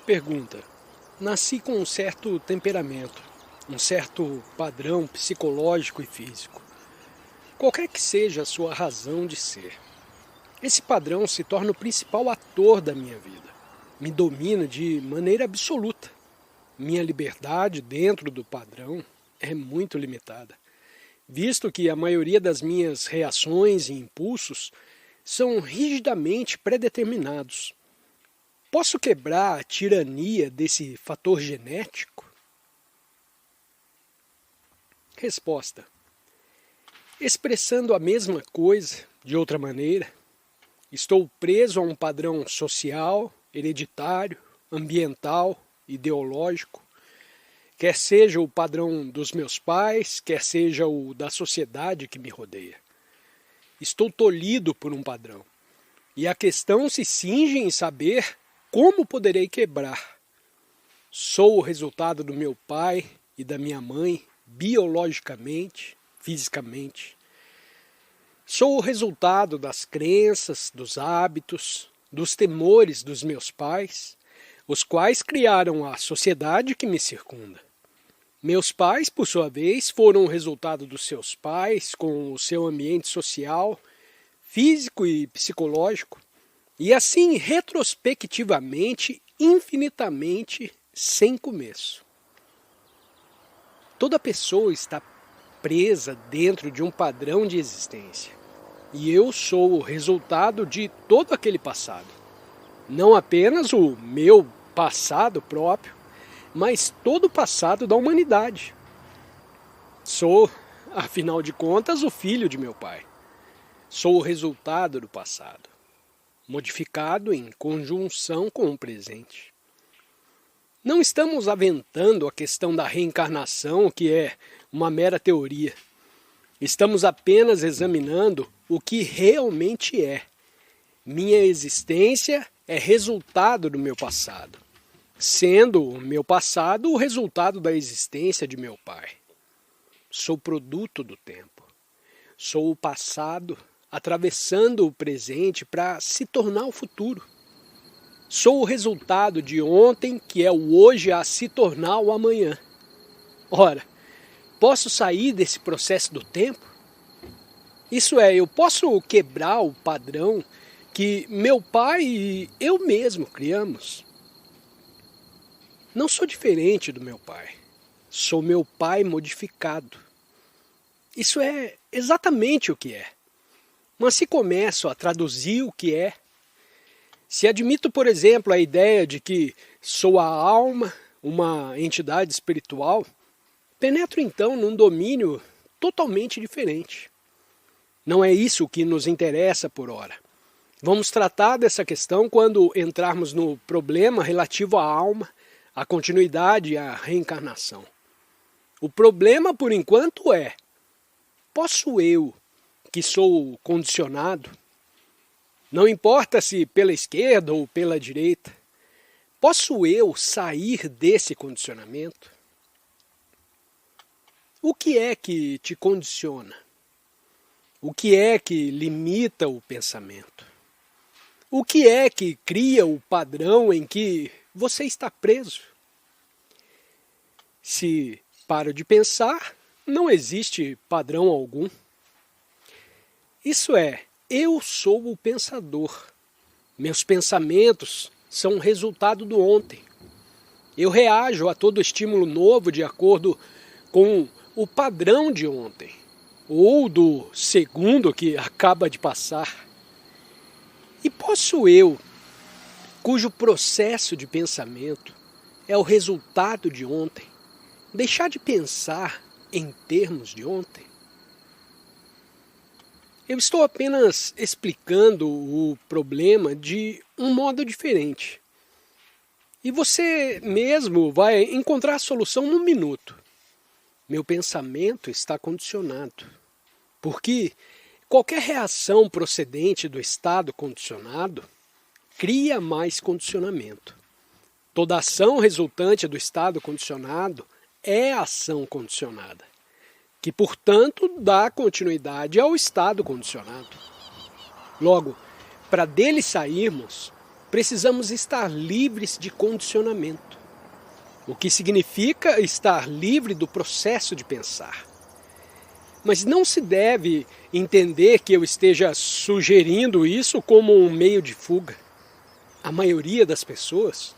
Pergunta: nasci com um certo temperamento, um certo padrão psicológico e físico. Qualquer que seja a sua razão de ser, esse padrão se torna o principal ator da minha vida. Me domina de maneira absoluta. Minha liberdade dentro do padrão é muito limitada, visto que a maioria das minhas reações e impulsos são rigidamente predeterminados. Posso quebrar a tirania desse fator genético? Resposta: expressando a mesma coisa de outra maneira, estou preso a um padrão social, hereditário, ambiental, ideológico, quer seja o padrão dos meus pais, quer seja o da sociedade que me rodeia. Estou tolhido por um padrão, e a questão se cinge em saber como poderei quebrar. Sou o resultado do meu pai e da minha mãe, biologicamente, fisicamente. Sou o resultado das crenças, dos hábitos, dos temores dos meus pais, os quais criaram a sociedade que me circunda. Meus pais, por sua vez, foram o resultado dos seus pais, com o seu ambiente social, físico e psicológico, e assim retrospectivamente, infinitamente, sem começo. Toda pessoa está presa dentro de um padrão de existência, e eu sou o resultado de todo aquele passado. Não apenas o meu passado próprio, mas todo o passado da humanidade. Sou, afinal de contas, o filho de meu pai. Sou o resultado do passado, modificado em conjunção com o presente. Não estamos aventando a questão da reencarnação, que é uma mera teoria. Estamos apenas examinando o que realmente é. Minha existência é resultado do meu passado, sendo o meu passado o resultado da existência de meu pai. Sou produto do tempo. Sou o passado atravessando o presente para se tornar o futuro. Sou o resultado de ontem, que é o hoje a se tornar o amanhã. Ora, posso sair desse processo do tempo? Isso é, eu posso quebrar o padrão que meu pai e eu mesmo criamos. Não sou diferente do meu pai. Sou meu pai modificado. Isso é exatamente o que é. Mas se começo a traduzir o que é, se admito, por exemplo, a ideia de que sou a alma, uma entidade espiritual, penetro então num domínio totalmente diferente. Não é isso que nos interessa por ora. Vamos tratar dessa questão quando entrarmos no problema relativo à alma, à continuidade e à reencarnação. O problema, por enquanto, é: posso eu, que sou condicionado, não importa se pela esquerda ou pela direita, posso eu sair desse condicionamento? O que é que te condiciona? O que é que limita o pensamento? O que é que cria o padrão em que você está preso? Se paro de pensar, não existe padrão algum. Isso é, eu sou o pensador. Meus pensamentos são resultado do ontem. Eu reajo a todo estímulo novo de acordo com o padrão de ontem, ou do segundo que acaba de passar. E posso eu, cujo processo de pensamento é o resultado de ontem, deixar de pensar em termos de ontem? Eu estou apenas explicando o problema de um modo diferente. E você mesmo vai encontrar a solução num minuto. Meu pensamento está condicionado, porque qualquer reação procedente do estado condicionado cria mais condicionamento. Toda ação resultante do estado condicionado é ação condicionada, que, portanto, dá continuidade ao estado condicionado. Logo, para dele sairmos, precisamos estar livres de condicionamento, o que significa estar livre do processo de pensar. Mas não se deve entender que eu esteja sugerindo isso como um meio de fuga. A maioria das pessoas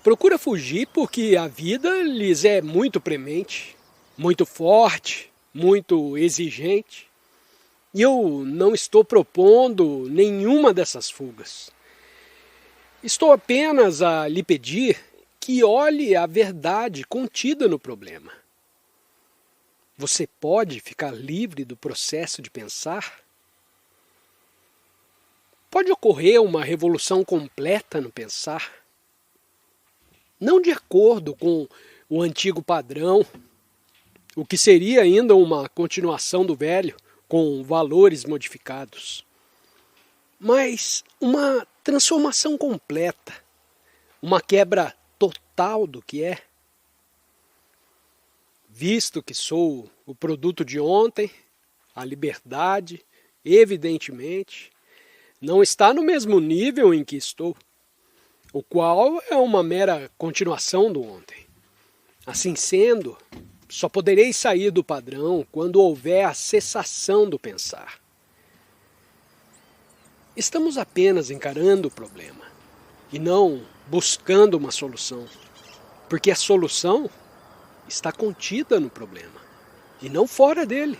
procura fugir porque a vida lhes é muito premente, muito forte, muito exigente. E eu não estou propondo nenhuma dessas fugas. Estou apenas a lhe pedir que olhe a verdade contida no problema. Você pode ficar livre do processo de pensar? Pode ocorrer uma revolução completa no pensar? Não de acordo com o antigo padrão, o que seria ainda uma continuação do velho, com valores modificados, mas uma transformação completa, uma quebra total do que é. Visto que sou o produto de ontem, a liberdade, evidentemente, não está no mesmo nível em que estou, o qual é uma mera continuação do ontem. Assim sendo, só poderei sair do padrão quando houver a cessação do pensar. Estamos apenas encarando o problema e não buscando uma solução, porque a solução está contida no problema e não fora dele.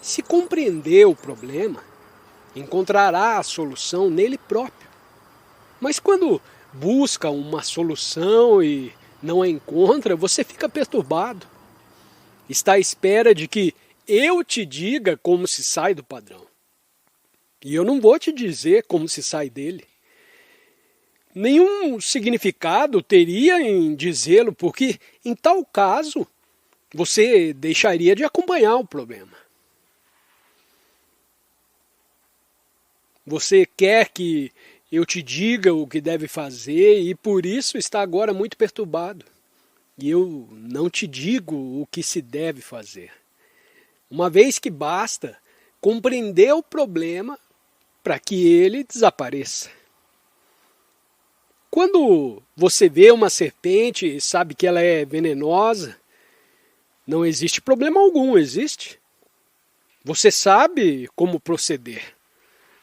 Se compreender o problema, encontrará a solução nele próprio. Mas quando busca uma solução e não a encontra, você fica perturbado. Está à espera de que eu te diga como se sai do padrão. E eu não vou te dizer como se sai dele. Nenhum significado teria em dizê-lo, porque em tal caso você deixaria de acompanhar o problema. Você quer que eu te diga o que deve fazer e por isso está agora muito perturbado. E eu não te digo o que se deve fazer. Uma vez que basta compreender o problema para que ele desapareça. Quando você vê uma serpente e sabe que ela é venenosa, não existe problema algum, existe? Você sabe como proceder.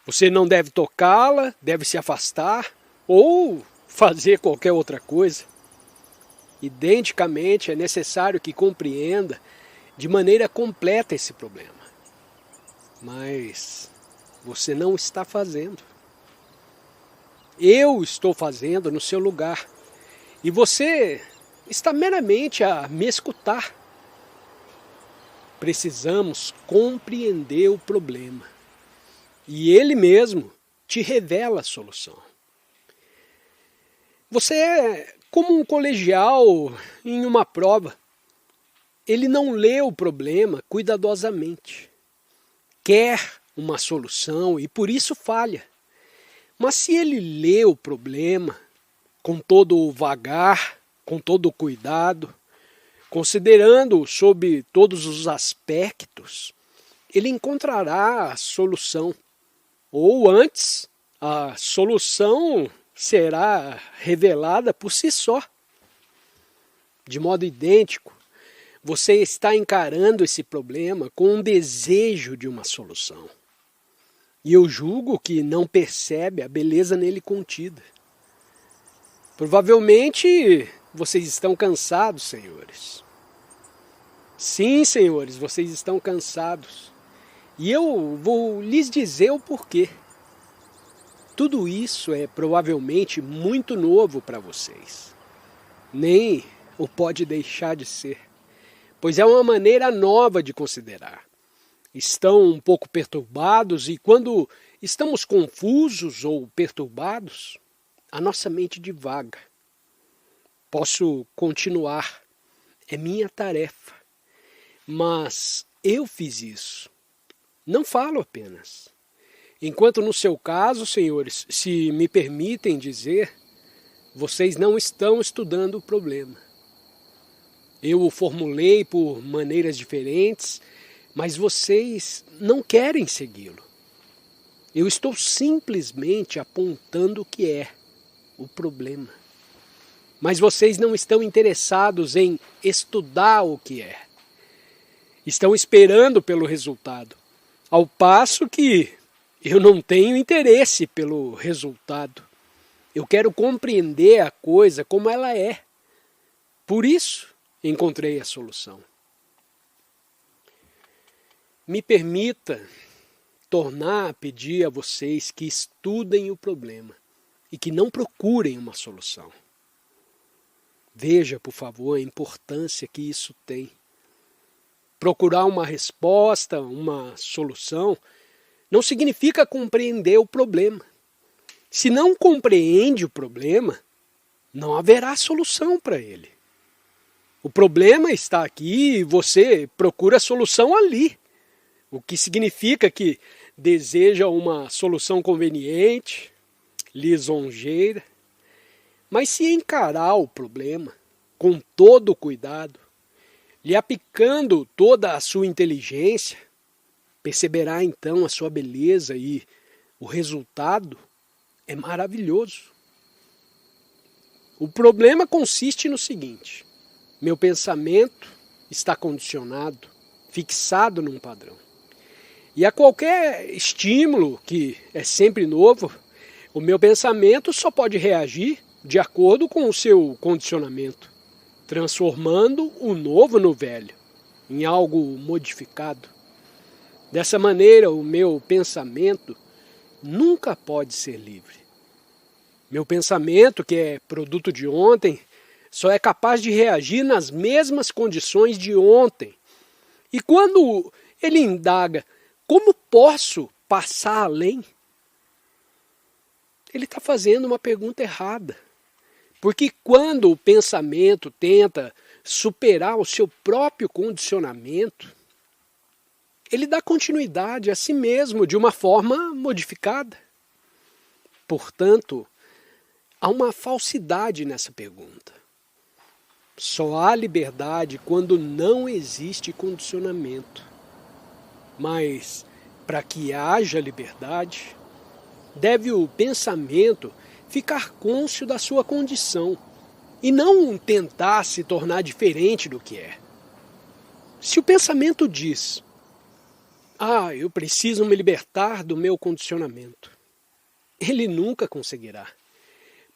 Você não deve tocá-la, deve se afastar ou fazer qualquer outra coisa. Identicamente, é necessário que compreenda de maneira completa esse problema. Mas você não está fazendo. Eu estou fazendo no seu lugar. E você está meramente a me escutar. Precisamos compreender o problema. E ele mesmo te revela a solução. Você é como um colegial em uma prova. Ele não lê o problema cuidadosamente. Quer uma solução e por isso falha. Mas se ele lê o problema com todo o vagar, com todo o cuidado, considerando sob todos os aspectos, ele encontrará a solução. Ou antes, a solução será revelada por si só. De modo idêntico, você está encarando esse problema com um desejo de uma solução. E eu julgo que não percebe a beleza nele contida. Provavelmente vocês estão cansados, senhores. Sim, senhores, vocês estão cansados. E eu vou lhes dizer o porquê. Tudo isso é provavelmente muito novo para vocês. Nem o pode deixar de ser, pois é uma maneira nova de considerar. Estão um pouco perturbados e quando estamos confusos ou perturbados, a nossa mente divaga. Posso continuar, é minha tarefa, mas eu fiz isso. Não falo apenas. Enquanto no seu caso, senhores, se me permitem dizer, vocês não estão estudando o problema. Eu o formulei por maneiras diferentes, mas vocês não querem segui-lo. Eu estou simplesmente apontando o que é. o problema. Mas vocês não estão interessados em estudar o que é. Estão esperando pelo resultado. Ao passo que eu não tenho interesse pelo resultado. Eu quero compreender a coisa como ela é. Por isso, encontrei a solução. Me permita tornar a pedir a vocês que estudem o problema e que não procurem uma solução. Veja, por favor, a importância que isso tem. Procurar uma resposta, uma solução, não significa compreender o problema. Se não compreende o problema, não haverá solução para ele. O problema está aqui e você procura a solução ali. O que significa que deseja uma solução conveniente, lisonjeira. Mas se encarar o problema com todo o cuidado, lhe aplicando toda a sua inteligência, perceberá então a sua beleza e o resultado é maravilhoso. O problema consiste no seguinte: meu pensamento está condicionado, fixado num padrão. E a qualquer estímulo, que é sempre novo, o meu pensamento só pode reagir de acordo com o seu condicionamento, transformando o novo no velho, em algo modificado. Dessa maneira, o meu pensamento nunca pode ser livre. Meu pensamento, que é produto de ontem, só é capaz de reagir nas mesmas condições de ontem. E quando ele indaga, como posso passar além? Ele está fazendo uma pergunta errada. Porque quando o pensamento tenta superar o seu próprio condicionamento, ele dá continuidade a si mesmo de uma forma modificada. Portanto, há uma falsidade nessa pergunta. Só há liberdade quando não existe condicionamento. Mas, para que haja liberdade, deve o pensamento ficar cônscio da sua condição e não tentar se tornar diferente do que é. Se o pensamento diz: eu preciso me libertar do meu condicionamento, ele nunca conseguirá,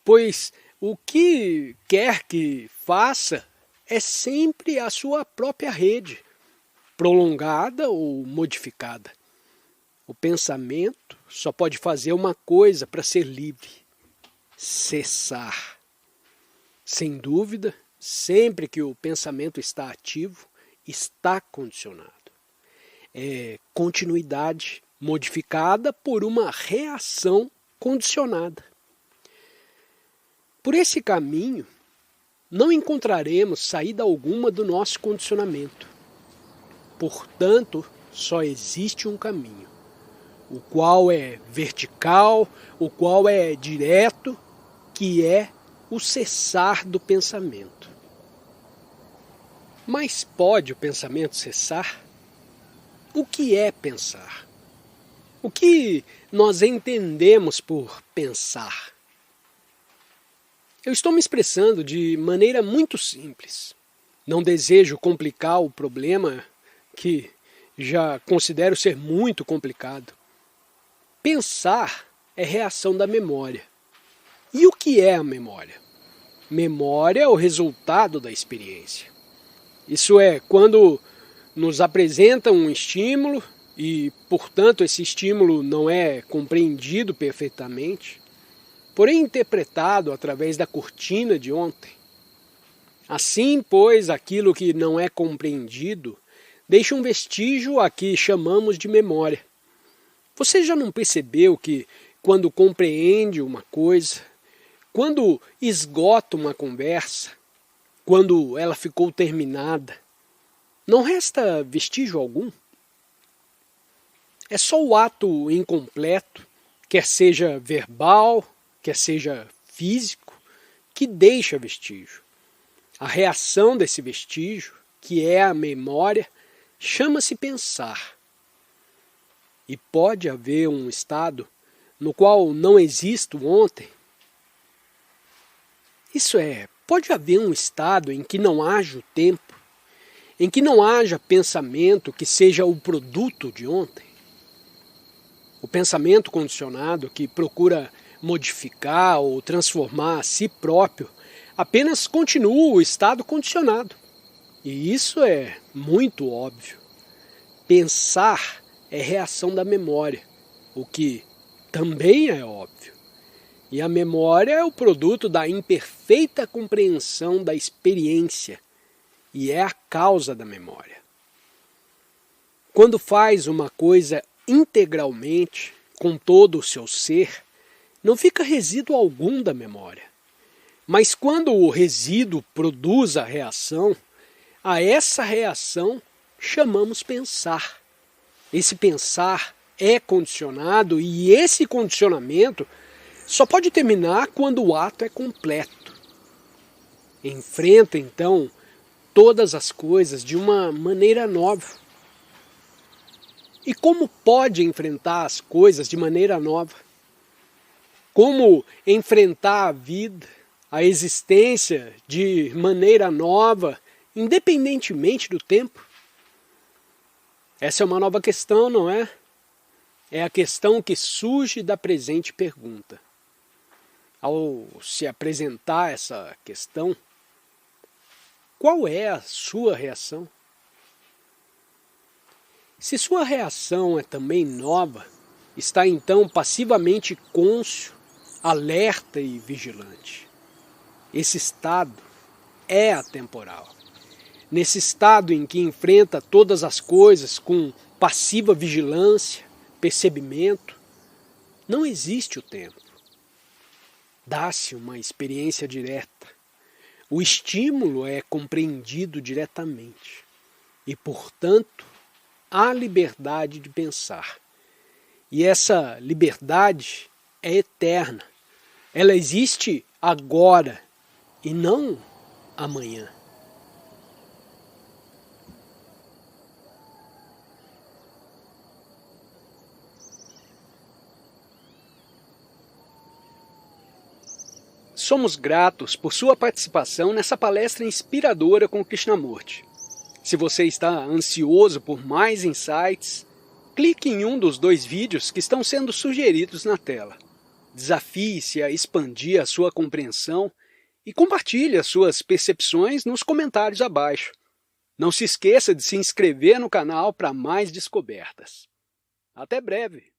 pois o que quer que faça é sempre a sua própria rede, prolongada ou modificada. O pensamento só pode fazer uma coisa para ser livre: cessar. Sem dúvida, sempre que o pensamento está ativo, está condicionado. É continuidade modificada por uma reação condicionada. Por esse caminho, não encontraremos saída alguma do nosso condicionamento. Portanto, só existe um caminho, o qual é vertical, o qual é direto, que é o cessar do pensamento. Mas pode o pensamento cessar? O que é pensar? O que nós entendemos por pensar? Eu estou me expressando de maneira muito simples. Não desejo complicar o problema, que já considero ser muito complicado. Pensar é reação da memória. E o que é a memória? Memória é o resultado da experiência. Isso é, quando nos apresenta um estímulo e, portanto, esse estímulo não é compreendido perfeitamente, porém interpretado através da cortina de ontem. Assim, pois, aquilo que não é compreendido deixa um vestígio a que chamamos de memória. Você já não percebeu que, quando compreende uma coisa, quando esgota uma conversa, quando ela ficou terminada, não resta vestígio algum? É só o ato incompleto, quer seja verbal, quer seja físico, que deixa vestígio. A reação desse vestígio, que é a memória, chama-se pensar. E pode haver um estado no qual não existe o ontem? Isso é, pode haver um estado em que não haja o tempo, em que não haja pensamento que seja o produto de ontem? O pensamento condicionado que procura modificar ou transformar a si próprio apenas continua o estado condicionado. E isso é muito óbvio. Pensar é reação da memória, o que também é óbvio. E a memória é o produto da imperfeita compreensão da experiência e é a causa da memória. Quando faz uma coisa integralmente, com todo o seu ser, não fica resíduo algum da memória. Mas quando o resíduo produz a reação, a essa reação chamamos pensar. Esse pensar é condicionado e esse condicionamento só pode terminar quando o ato é completo. Enfrenta, então, todas as coisas de uma maneira nova. E como pode enfrentar as coisas de maneira nova? Como enfrentar a vida, a existência de maneira nova, independentemente do tempo? Essa é uma nova questão, não é? É a questão que surge da presente pergunta. Ao se apresentar essa questão, qual é a sua reação? Se sua reação é também nova, está então passivamente cônscio, alerta e vigilante. Esse estado é atemporal. Nesse estado em que enfrenta todas as coisas com passiva vigilância, percebimento, não existe o tempo. Dá-se uma experiência direta. O estímulo é compreendido diretamente e, portanto, há liberdade de pensar. E essa liberdade é eterna. Ela existe agora e não amanhã. Somos gratos por sua participação nessa palestra inspiradora com Krishnamurti. Se você está ansioso por mais insights, clique em um dos 2 vídeos que estão sendo sugeridos na tela. Desafie-se a expandir a sua compreensão e compartilhe as suas percepções nos comentários abaixo. Não se esqueça de se inscrever no canal para mais descobertas. Até breve!